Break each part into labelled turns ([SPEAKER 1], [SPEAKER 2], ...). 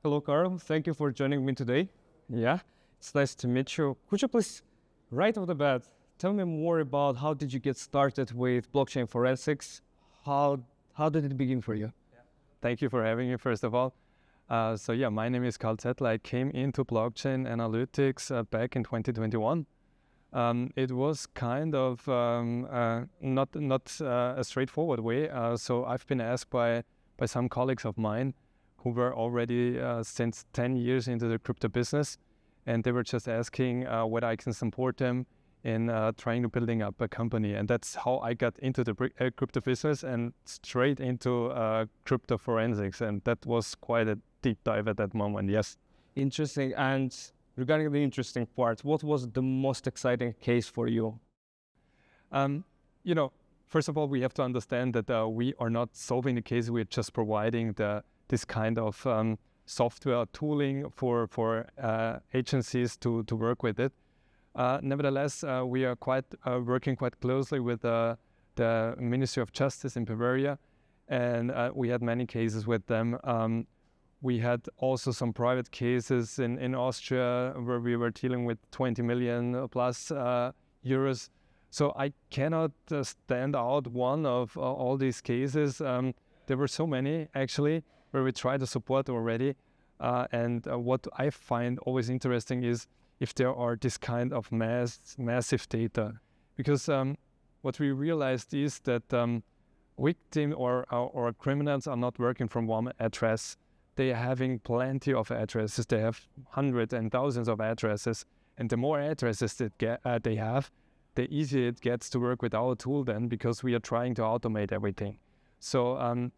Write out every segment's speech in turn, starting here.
[SPEAKER 1] Hello, Karl. Thank you for joining me today. Yeah, it's nice to meet you. Could you please, right off the bat, tell me more about how did you get started with blockchain forensics? How how did it begin for you?
[SPEAKER 2] Thank you for having me, first of all. My name is Karl Zettl. I came into blockchain analytics back in 2021. It was kind of not a straightforward way. So I've been asked by some colleagues of mine who were already since 10 years into the crypto business, and they were just asking whether I can support them in trying to building up a company. And that's how I got into the crypto business and straight into crypto forensics. And that was quite a deep dive at that moment, yes.
[SPEAKER 1] Interesting. And regarding the interesting part, what was the most exciting case for you?
[SPEAKER 2] First of all, we have to understand that we are not solving the case. We're just providing this kind of software tooling for agencies to work with it. Nevertheless, we are working quite closely with the Ministry of Justice in Bavaria, and we had many cases with them. We had also some private cases in Austria where we were dealing with 20 million plus euros. So I cannot stand out one of all these cases. There were so many actually where we tried to support already. What I find always interesting is if there are this kind of massive data, because what we realized is that victim or criminals are not working from one address. They are having plenty of addresses. They have hundreds and thousands of addresses, and the more addresses that they have, the easier it gets to work with our tool then, because we are trying to automate everything. So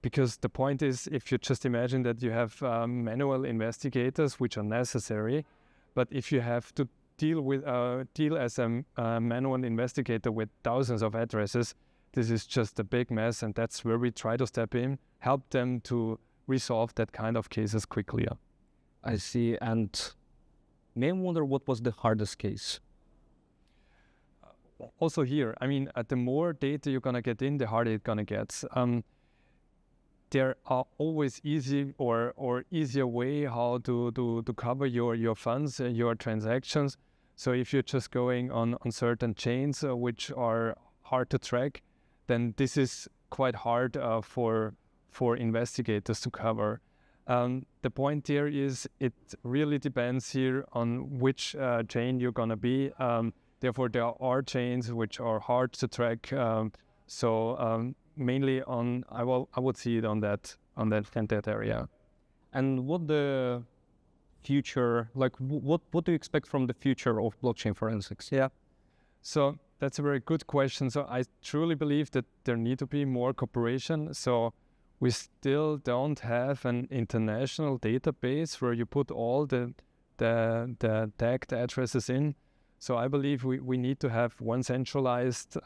[SPEAKER 2] because the point is, if you just imagine that you have manual investigators, which are necessary, but if you have to deal as a manual investigator with thousands of addresses, this is just a big mess, and that's where we try to step in, help them to resolve that kind of cases quickly.
[SPEAKER 1] I see. And may I wonder what was the hardest case?
[SPEAKER 2] Also here, I mean, the more data you're gonna get in, the harder it's gonna get. There are always easy or easier way how to cover your funds, your transactions. So if you're just going on certain chains which are hard to track, then this is quite hard for investigators to cover. The point here is it really depends here on which chain you're gonna be. Therefore, there are chains which are hard to track. Mainly I would see it on that area.
[SPEAKER 1] And what the future, like what do you expect from the future of blockchain forensics?
[SPEAKER 2] Yeah. So that's a very good question. So I truly believe that there need to be more cooperation. So we still don't have an international database where you put all the tagged addresses in. So I believe we need to have one centralized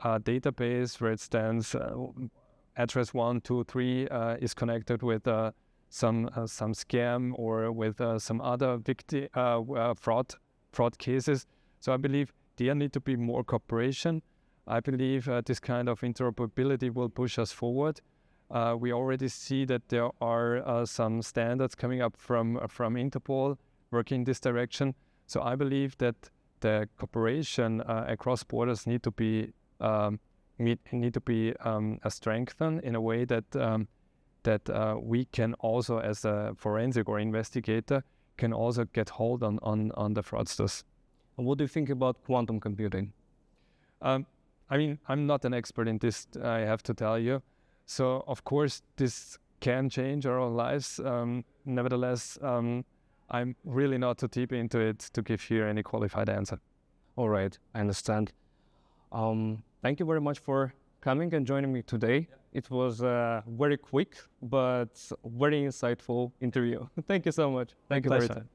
[SPEAKER 2] database where it stands address 1, 2, 3 is connected with some scam or with some other fraud cases. So I believe there need to be more cooperation. I believe this kind of interoperability will push us forward. We already see that there are some standards coming up from Interpol working in this direction. So I believe that the cooperation across borders need to be strengthened in a way that we can also, as a forensic or investigator, can also get hold on the fraudsters.
[SPEAKER 1] And what do you think about quantum computing?
[SPEAKER 2] I mean, I'm not an expert in this, I have to tell you. So of course this can change our lives. Nevertheless, I'm really not too deep into it to give here any qualified answer.
[SPEAKER 1] All right, I understand. Thank you very much for coming and joining me today. Yeah. It was a very quick but very insightful interview. Thank you so much.
[SPEAKER 2] Thank you for your time.